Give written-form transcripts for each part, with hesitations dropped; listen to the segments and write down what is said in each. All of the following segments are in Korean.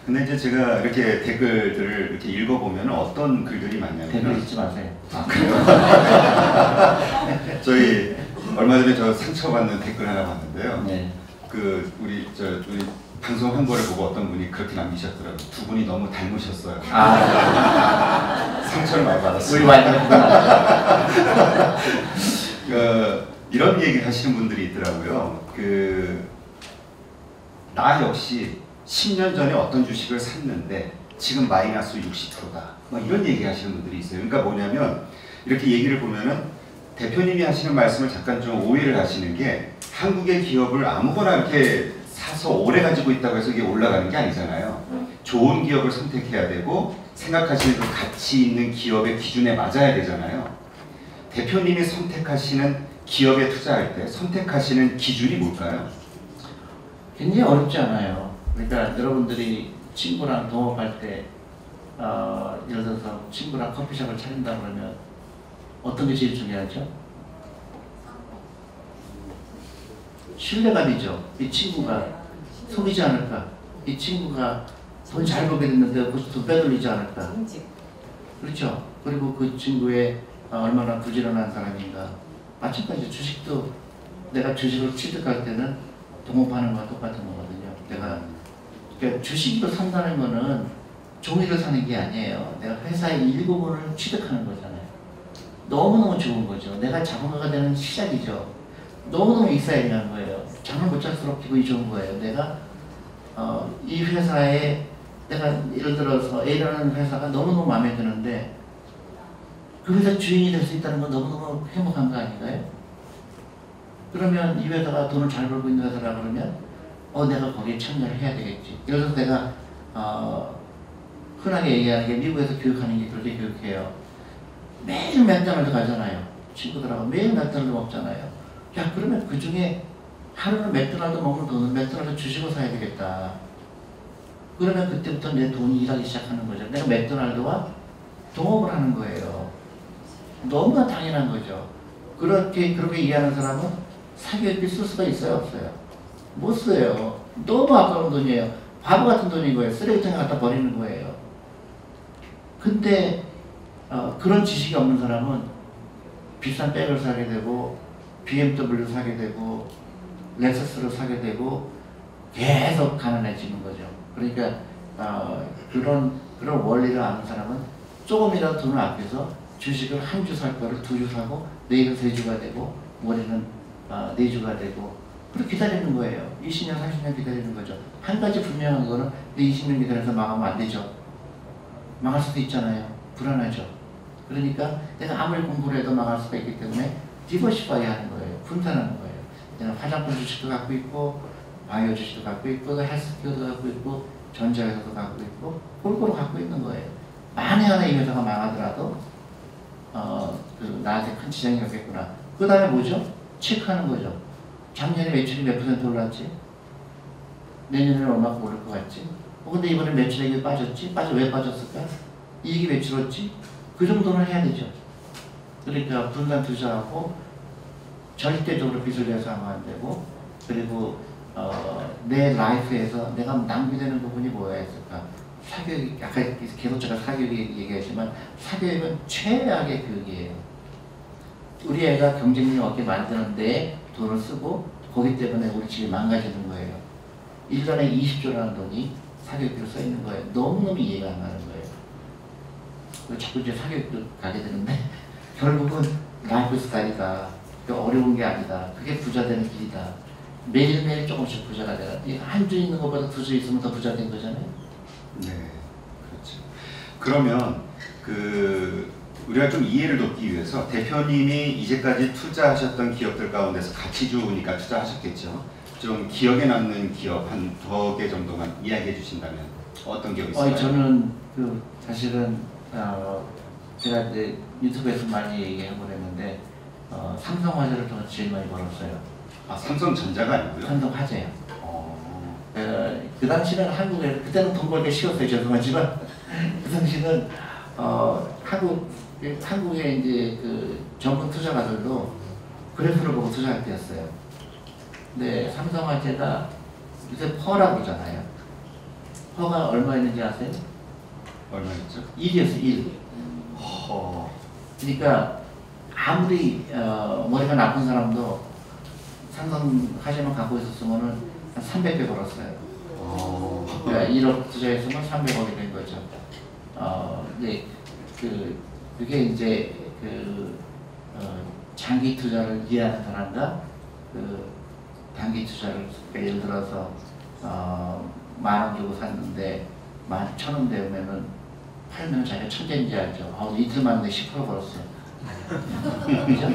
근데 이제 제가 이렇게 댓글들을 이렇게 읽어보면 어떤 글들이 많냐면 댓글 읽지 마세요. 아, 그래요? 저희 얼마 전에 저 상처받는 댓글 하나 봤는데요. 네. 우리 방송한 거를 보고 어떤 분이 그렇게 남기셨더라고요. 두 분이 너무 닮으셨어요. 상처를 많이 받았어요. 우리 와이프는 이런 얘기 하시는 분들이 있더라고요. 나 역시 10년 전에 어떤 주식을 샀는데 지금 마이너스 60%다. 뭐 이런 얘기 하시는 분들이 있어요. 그러니까 뭐냐면 이렇게 얘기를 보면은 대표님이 하시는 말씀을 잠깐 좀 오해를 하시는 게 한국의 기업을 아무거나 이렇게 사서 오래 가지고 있다고 해서 이게 올라가는 게 아니잖아요. 좋은 기업을 선택해야 되고 생각하시는 그 가치 있는 기업의 기준에 맞아야 되잖아요. 대표님이 선택하시는 기업에 투자할 때 선택하시는 기준이 뭘까요? 굉장히 어렵지 않아요. 그러니까 여러분들이 친구랑 동업할 때 예를 들어서 친구랑 커피숍을 차린다 그러면 어떤 게 제일 중요하죠? 신뢰감이죠. 이 친구가 속이지 않을까? 이 친구가 돈 잘 벌게 됐는데 그것도 돈 빼돌리지 않을까? 그렇죠. 그리고 그 친구의 얼마나 부지런한 사람인가. 마찬가지 주식도 내가 주식을 취득할 때는 동업하는 거와 똑같은 거거든요. 그러니까 주식도 산다는 거는 종이를 사는 게 아니에요. 내가 회사의 일부분을 취득하는 거잖아요. 너무너무 좋은 거죠. 내가 자본가가 되는 시작이죠. 너무너무 익사이팅한 거예요. 잠을 못 잘수록 기분이 좋은 거예요. 내가 이 회사에 내가 예를 들어서 A라는 회사가 너무너무 마음에 드는데 그 회사 주인이 될 수 있다는 건 너무너무 행복한 거 아닌가요? 그러면 이 회사가 돈을 잘 벌고 있는 회사라 그러면 내가 거기에 참여를 해야 되겠지. 예를 들어서 내가 흔하게 얘기하는 게 미국에서 교육하는 게 그렇게 교육해요. 매일 맥도날드 가잖아요. 친구들하고 매일 맥도날드 먹잖아요. 야, 그러면 그 중에 하루는 맥도날드 먹는 돈은 맥도날드 주식을 사야 되겠다. 그러면 그때부터 내 돈이 일하기 시작하는 거죠. 내가 맥도날드와 동업을 하는 거예요. 너무나 당연한 거죠. 그렇게 이해하는 사람은 사교육비 쓸 수가 있어요, 없어요? 못 써요. 너무 아까운 돈이에요. 바보 같은 돈인 거예요. 쓰레기통에 갖다 버리는 거예요. 근데 그런 지식이 없는 사람은 비싼 백을 사게 되고 BMW 사게 되고 렉서스를 사게 되고 계속 가난해지는 거죠. 그러니까 그런 원리를 아는 사람은 조금이라도 돈을 아껴서 주식을 한 주 살 거를 두 주 사고 내일은 세 주가 되고 모레는 네 주가 되고 그렇게 기다리는 거예요. 20년, 30년 기다리는 거죠. 한 가지 분명한 거는 내 20년 기다려서 망하면 안 되죠. 망할 수도 있잖아요. 불안하죠. 그러니까 내가 아무리 공부를 해도 망할 수가 있기 때문에 디버시파이 하는 거예요. 분산하는 거예요. 내가 화장품 주식도 갖고 있고 바이오 주식도 갖고 있고 헬스케어도 갖고 있고 전자회사도 갖고 있고 골고루 갖고 있는 거예요. 만에 하나 이 회사가 망하더라도 나한테 큰 지장이 없겠구나. 그 다음에 뭐죠? 체크하는 거죠. 작년에 매출이 몇 % 올랐지? 내년에는 얼마큼 오를 것 같지? 근데 이번에 매출액이 빠졌지? 왜 빠졌을까? 이익이 왜 줄었지? 그 정도는 해야 되죠. 그러니까 분산 투자하고 절대적으로 빚을 내서 하면 안 되고 그리고 내 라이프에서 내가 낭비되는 부분이 뭐가 있을까? 사교육, 아까 계속 제가 사교육 얘기했지만 사교육은 최악의 교육이에요. 우리 애가 경쟁력 없게 만드는데 돈을 쓰고 거기 때문에 우리 집이 망가지는 거예요. 1년에 20조라는 돈이 사교육비로 써 있는 거예요. 너무너무 이해가 안 가는 거예요. 자꾸 이제 사교육도 가게 되는데 결국은 라이프 스타일이다. 어려운 게 아니다. 그게 부자 되는 길이다. 매일매일 조금씩 부자가 되라. 한 주 있는 것보다 두 주 있으면 더 부자 된 거잖아요. 네, 그렇죠. 그러면 우리가 좀 이해를 돕기 위해서 대표님이 이제까지 투자하셨던 기업들 가운데서 가치주니까 투자하셨겠죠. 좀 기억에 남는 기업 한 2개 정도만 이야기해 주신다면 어떤 기업이 있을까요? 저는 사실은 제가 이제 유튜브에서 많이 얘기하고 그랬는데 삼성화재를 좀 제일 많이 벌었어요. 삼성전자가 아니고요? 삼성화재요. 그 당시는 한국에 그때는 돈 벌기 쉬웠어요. 죄송하지만 그 당시는 한국의 이제 전문 투자가들도 그래프를 보고 투자할 때였어요. 근데 삼성화재가 요새 퍼라고 그러잖아요. 허가 얼마 있는지 아세요? 얼마였죠? 1이었어요, 1. 그러니까 아무리 머리가 나쁜 사람도 삼성화재만 갖고 있었으면은 한 300배 벌었어요. 그러니까 1억 투자했으면 300억이 된 거죠. 근데 그게 이제 장기 투자를 이해하는 사람과 단기 투자를, 그러니까 예를 들어서 10,000원 주고 샀는데 11,000원 되면은 팔면 자기가 천재인지 알죠. 이틀 만에 10% 벌었어요. 그죠?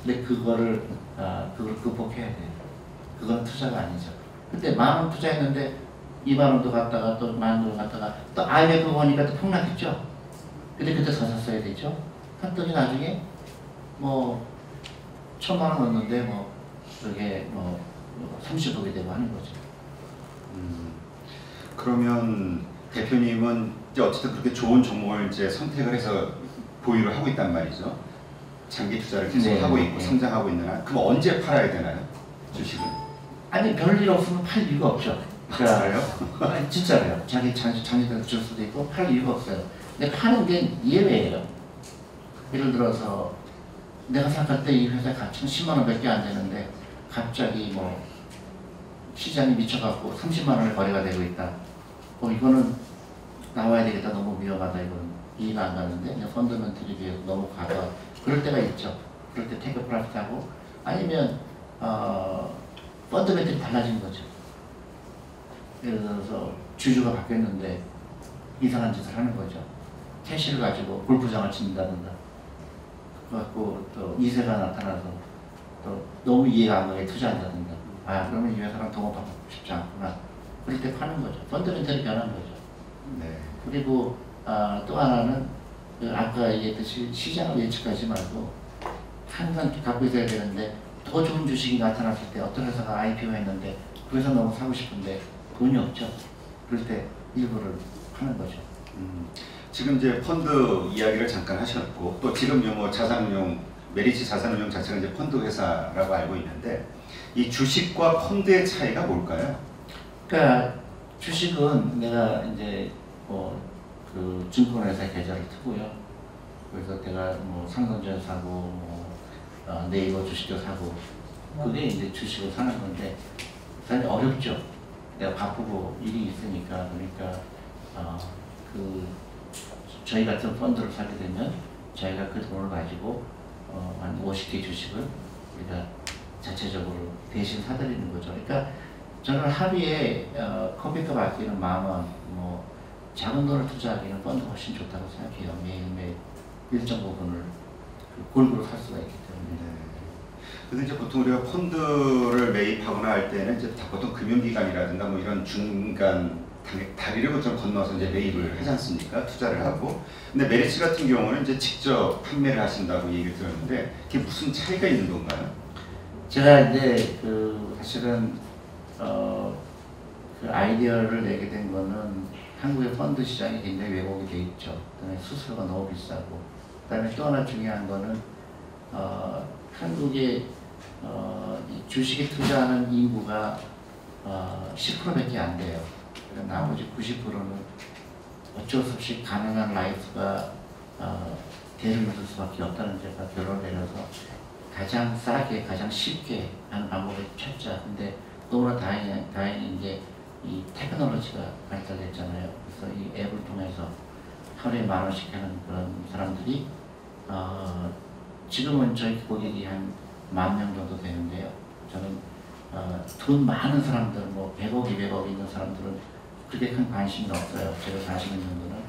근데 그거를 극복해야 돼요. 그건 투자가 아니죠. 근데 10,000원 투자했는데 20,000원도 갔다가 또 10,000원도 갔다가 또 IMF 보니까 또 폭락했죠. 근데 그때 더 샀어야 되죠. 했더니 나중에 뭐 1,000,000원 넣었는데 뭐 그게 뭐 30억이 되고 하는 거죠. 그러면 대표님은 이제 어쨌든 그렇게 좋은 종목을 이제 선택을 해서 보유를 하고 있단 말이죠. 장기 투자를 계속 네, 하고 있고 네. 성장하고 있는 한. 그럼 언제 팔아야 되나요? 주식은? 아니 별일 없으면 팔 이유가 없죠. 진짜요? 아니, 진짜로요. 자기 장기들 줄 수도 있고 팔 이유가 없어요. 근데 파는 게 예외예요. 예를 들어서 내가 생각할 때 이 회사 가치는 10만 원밖에 안 되는데 갑자기 뭐 시장이 미쳐갖고 30만 원의 거래가 되고 있다. 이거는 나와야 되겠다. 너무 위험하다. 이건 이해가 안 가는데 그냥 펀더멘털에 비해서 너무 과거. 그럴 때가 있죠. 그럴 때 테이크 프라이트 하고 아니면 펀더멘털이 달라진 거죠. 예를 들어서 주주가 바뀌었는데 이상한 짓을 하는 거죠. 캐시를 가지고 골프장을 친다든가 그래갖고 또 이세가 나타나서 또 너무 이해가 안 가게 투자한다든가 그러면 이 회사랑 동업하고 싶지 않구나. 그럴 때 파는 거죠. 펀더멘털이 변한 거죠. 네. 그리고 또 하나는 아까 얘기했듯이 시장을 예측하지 말고 항상 갖고 있어야 되는데 더 좋은 주식이 나타났을 때 어떤 회사가 IPO 했는데 그 회사 너무 사고 싶은데 돈이 없죠. 그럴 때 일부를 하는 거죠. 지금 이제 펀드 이야기를 잠깐 하셨고 또 지금요 뭐 자산운용 메리츠 자산운용 자체가 이제 펀드 회사라고 알고 있는데 이 주식과 펀드의 차이가 뭘까요? 그러니까 주식은 내가 이제 그 증권회사 계좌를 트고요. 그래서 내가 뭐 삼성전자 사고 뭐 네이버 주식도 사고 그게 이제 주식을 사는 건데 사실 어렵죠. 내가 바쁘고 일이 있으니까 그러니까 저희 같은 펀드를 사게 되면 저희가 그 돈을 가지고 한 50개 주식을 우리가 자체적으로 대신 사드리는 거죠. 그러니까 저는 하루에 커피값 아끼는 10,000원, 뭐 작은 돈을 투자하기는 펀드 훨씬 좋다고 생각해요. 매일매일 일정 부분을 골고루 살 수가 있기 때문에. 네. 근데 이제 보통 우리가 펀드를 매입하거나 할 때는 이제 보통 금융기관이라든가 뭐 이런 중간 다리를 좀 건너서 이제 매입을 하지 않습니까? 투자를 하고. 근데 메리츠 같은 경우는 이제 직접 판매를 하신다고 얘기를 들었는데 그게 무슨 차이가 있는 건가요? 제가 이제 사실은 그 아이디어를 내게 된 거는 한국의 펀드 시장이 굉장히 왜곡이 돼 있죠. 그다음에 수수료가 너무 비싸고, 그다음에 또 하나 중요한 거는 한국의 이 주식에 투자하는 인구가 10%밖에 안 돼요. 나머지 90%는 어쩔 수 없이 가난한 라이프가 대를 이룰 수밖에 없다는 제가 결론을 내려서 가장 싸게, 가장 쉽게 하는 방법을 찾자. 근데 너무나 다행히 이제 이 테크놀로지가 발달됐잖아요. 그래서 이 앱을 통해서 하루에 10,000원씩 하는 그런 사람들이 지금은 저희 고객이 한 10,000명 정도 되는데요. 저는 돈 많은 사람들, 뭐 100억, 200억 있는 사람들은 그렇게 큰 관심이 없어요. 제가 관심 있는 거는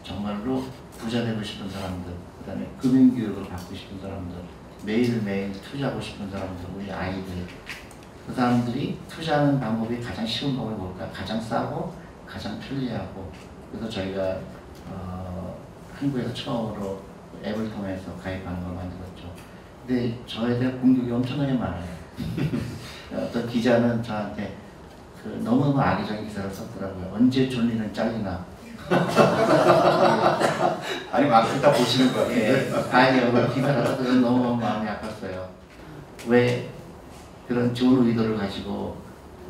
정말로 부자 되고 싶은 사람들, 그 다음에 금융교육을 받고 싶은 사람들, 매일매일 투자하고 싶은 사람들, 우리 아이들, 그 사람들이 투자하는 방법이 가장 쉬운 방법이 뭘까? 가장 싸고 가장 편리하고. 그래서 저희가 한국에서 처음으로 앱을 통해서 가입하는 걸 만들었죠. 근데 저에 대한 공격이 엄청나게 많아요. 어떤 기자는 저한테 너무너무 악의적인 기사를 썼더라고요. 언제 존리는 잘리나. 아니 막 듣다 보시는 거 같은데. 아니요, 그 기사를 써서 너무 마음이 아팠어요. 왜 그런 좋은 의도를 가지고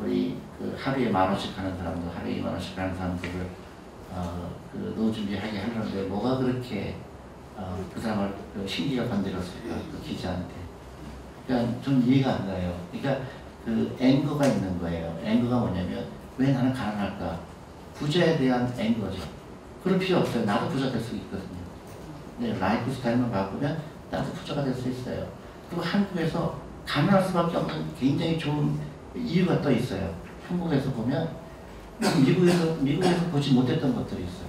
우리 그 하루에 10,000원씩 하는 사람들, 하루에 20,000원씩 하는 사람들을 그 노후 준비하게 하려는데 뭐가 그렇게 그 사람을 그 신기가 건드렸을까 그 기자한테. 그러니까 좀 이해가 안 가요. 그러니까 그 앵거가 있는 거예요. 앵거가 뭐냐면 왜 나는 가난할까? 부자에 대한 앵거죠. 그럴 필요 없어요. 나도 부자 될 수 있거든요. 네, 라이프 스타일만 바꾸면 나도 부자가 될 수 있어요. 그리고 한국에서 가난할 수밖에 없는 굉장히 좋은 이유가 또 있어요. 한국에서 보면 미국에서 보지 못했던 것들이 있어요.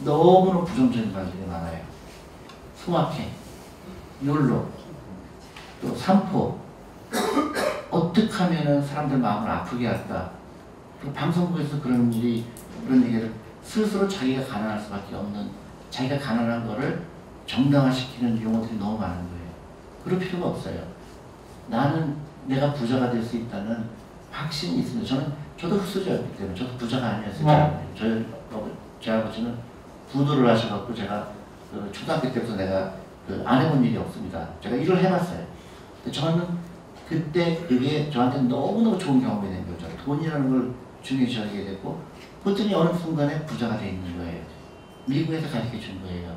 너무나 부정적인 말들이 많아요. 소확행, 욜로, 또 삼포, 어떻게 하면은 사람들 마음을 아프게 할까? 그리고 방송국에서 그런 얘기를 스스로 자기가 가난할 수밖에 없는, 자기가 가난한 거를 정당화시키는 용어들이 너무 많은 거예요. 그럴 필요가 없어요. 나는 내가 부자가 될 수 있다는 확신이 있습니다. 저도 흑수저였기 때문에, 저도 부자가 아니었어요. 제 아버지는 부도를 하셔갖고 제가 그 초등학교 때부터 내가 안 해본 일이 없습니다. 제가 일을 해봤어요. 근데 저는 그때 그게 저한테 너무너무 좋은 경험이 된 거죠. 돈이라는 걸 중요시 여기게 됐고, 그랬더니 어느 순간에 부자가 돼 있는 거예요. 미국에서 가르쳐 준 거예요.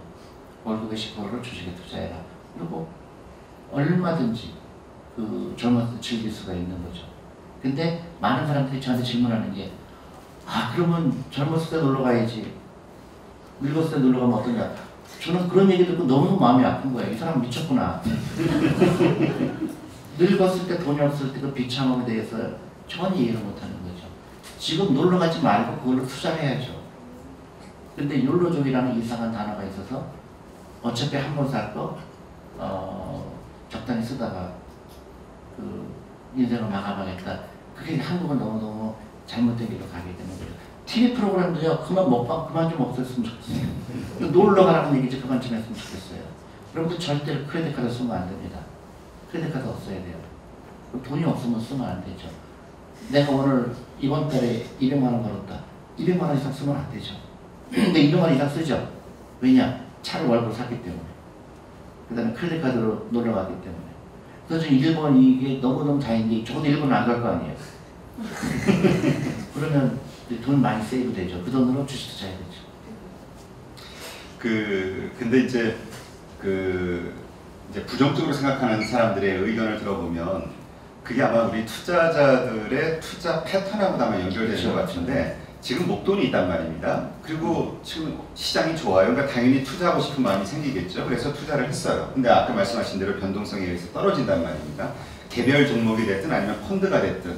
월급의 10%를 주식에 투자해라. 그리고 얼마든지 그 젊어서 즐길 수가 있는 거죠. 근데 많은 사람들이 저한테 질문하는 게, 그러면 젊었을 때 놀러 가야지, 늙었을 때 놀러 가면 어떠냐. 저는 그런 얘기 듣고 너무너무 마음이 아픈 거예요. 이 사람 미쳤구나. 늙었을 때 돈이 없을 때 그 비참함에 대해서 전혀 이해를 못하는 거죠. 지금 놀러 가지 말고 그걸로 투자해야죠. 근데 욜로족이라는 이상한 단어가 있어서 어차피 한 번 살 거 적당히 쓰다가 그 인생을 마감하겠다. 그게 한국은 너무너무 잘못된 길로 가게 되는 거예요. TV 프로그램도요, 그만 좀 없었으면 좋겠어요. 놀러 가라는 얘기지 그만 좀 했으면 좋겠어요. 여러분들 절대로 크레딧 카드 쓰면 안 됩니다. 크레딧 카드 없어야 돼요. 돈이 없으면 쓰면 안 되죠. 내가 오늘 이번 달에 200만 원 벌었다. 200만 원 이상 쓰면 안 되죠. 근데 200만 원 이상 쓰죠. 왜냐? 차를 월급으로 샀기 때문에. 그 다음에 크레딧 카드로 놀러 가기 때문에. 그래서 일본 이게 너무너무 다행인데 적어도 일본은 안 갈 거 아니에요. 그러면 돈 많이 세이브 되죠. 그 돈으로 주식 투자해야 되죠. 근데 이제 이제 부정적으로 생각하는 사람들의 의견을 들어보면 그게 아마 우리 투자자들의 투자 패턴하고도 아마 연결되는 그렇죠. 것 같은데, 지금 목돈이 있단 말입니다. 그리고 지금 시장이 좋아요. 그러니까 당연히 투자하고 싶은 마음이 생기겠죠. 그래서 투자를 했어요. 근데 아까 말씀하신 대로 변동성에 의해서 떨어진단 말입니다. 개별 종목이 됐든 아니면 펀드가 됐든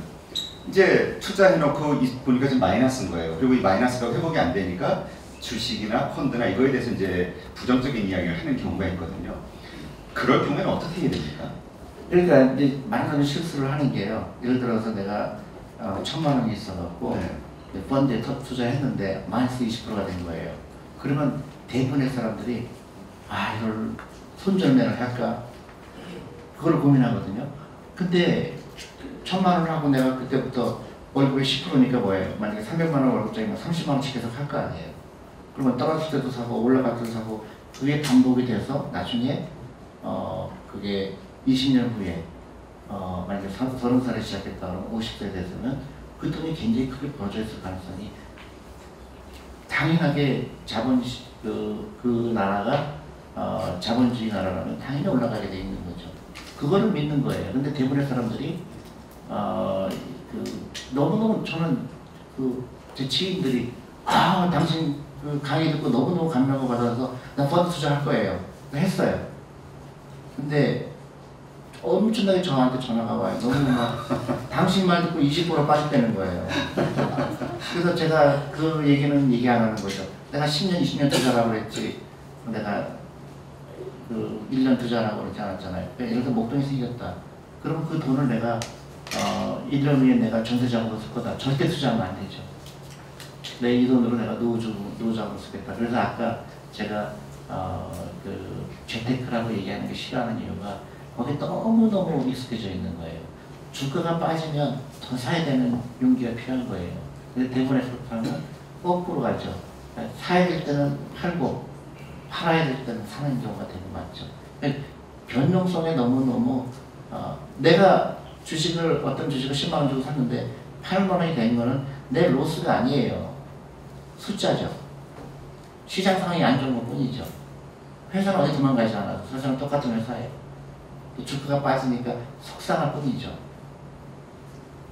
이제 투자해놓고 보니까 지금 마이너스인 거예요. 그리고 이 마이너스가 회복이 안 되니까 주식이나 펀드나 이거에 대해서 이제 부정적인 이야기를 하는 경우가 있거든요. 그럴 경우에는 어떻게 해야 됩니까? 그러니까 이제 많은 사람이 실수를 하는 게요. 예를 들어서 내가 1,000만 원이 있어갖고 펀드에 투자했는데 마이너스 20%가 된 거예요. 그러면 대부분의 사람들이 이걸 손절매를 할까? 그걸 고민하거든요. 근데 1,000만 원 하고 내가 그때부터 월급의 10%니까 뭐예요? 만약에 300만 원 월급장이면 30만 원씩 계속 할 거 아니에요. 그러면 떨어질 때도 사고 올라갈 때도 사고 그게 반복이 돼서 나중에 그게 20년 후에 만약에 30살에 시작했다 그러면 50세 돼서는 그 돈이 굉장히 크게 벌어져 있을 가능성이, 당연하게 그 나라가 자본주의 나라라면 당연히 올라가게 돼 있는 거죠. 그거를 믿는 거예요. 근데 대부분의 사람들이 너무너무 저는 제 지인들이 당신 그 강의 듣고 너무너무 감명을 받아서 나 펀드 투자할 거예요. 했어요. 근데 엄청나게 저한테 전화가 와요. 너무 당신 말 듣고 20% 빠졌다는 거예요. 그래서 제가 그 얘기는 얘기 안 하는 거죠. 내가 10년, 20년 투자라고 했지. 내가 1년 투자라고 그러지 않았잖아요. 예를 들어 목돈이 생겼다. 그러면 그 돈을 내가 1년 후에 내가 전세자금으로 쓸 거다. 절대 투자하면 안 되죠. 내 이 돈으로 내가 노후자금으로 쓰겠다. 그래서 아까 제가 재테크라고 얘기하는 게 싫어하는 이유가 거기에 너무너무 익숙해져 있는 거예요. 주가가 빠지면 더 사야 되는 용기가 필요한 거예요. 근데 대부분의 사람은 거꾸로 가죠. 사야 될 때는 팔고 팔아야 될 때는 사는 경우가 되게 많죠. 변동성에 너무너무 내가 어떤 주식을 10만 원 주고 샀는데 8만 원이 된 거는 내 로스가 아니에요. 숫자죠. 시장 상황이 안 좋은 것 뿐이죠. 회사는 어디 도망가지 않아요. 회사는 똑같은 회사예요. 주가가 빠지니까 속상할 뿐이죠.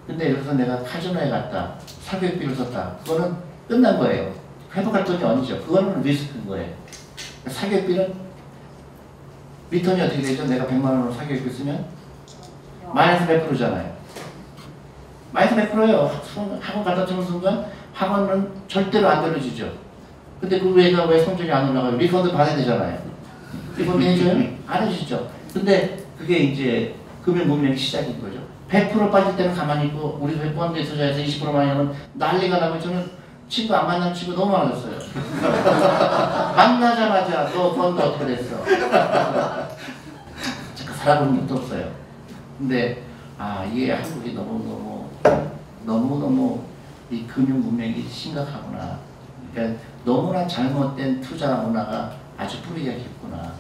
근데 여기서 내가 카지노에 갔다, 사교육비를 썼다. 그거는 끝난 거예요. 회복할 돈이 아니죠. 그거는 리스크인 거예요. 사교육비는 리턴이 어떻게 되죠? 내가 100만 원으로 사교육비 쓰면 마이너스 100%잖아요. 마이너스 100%예요. 학원 갖다 주는 순간 학원은 절대로 안 돌려주죠. 근데 그 외가 왜 성적이 안 올라가요? 리펀드 받아야 되잖아요. 리펀드 해줘요? 안 해주시죠. 근데 그게 이제 금융공명의 시작인 거죠. 100% 빠질 때는 가만히 있고 우리 펀드에 투자해서 20% 많이 하면 난리가 나고 저는 친구 안 만난 친구 너무 많아졌어요. 만나자마자 너 펀드 어떻게 됐어? 잠깐 살아본 적도 없어요. 근데 이게 한국이 너무너무 이 금융 문명이 심각하구나. 그러니까 너무나 잘못된 투자 문화가 아주 뿌리가 깊구나.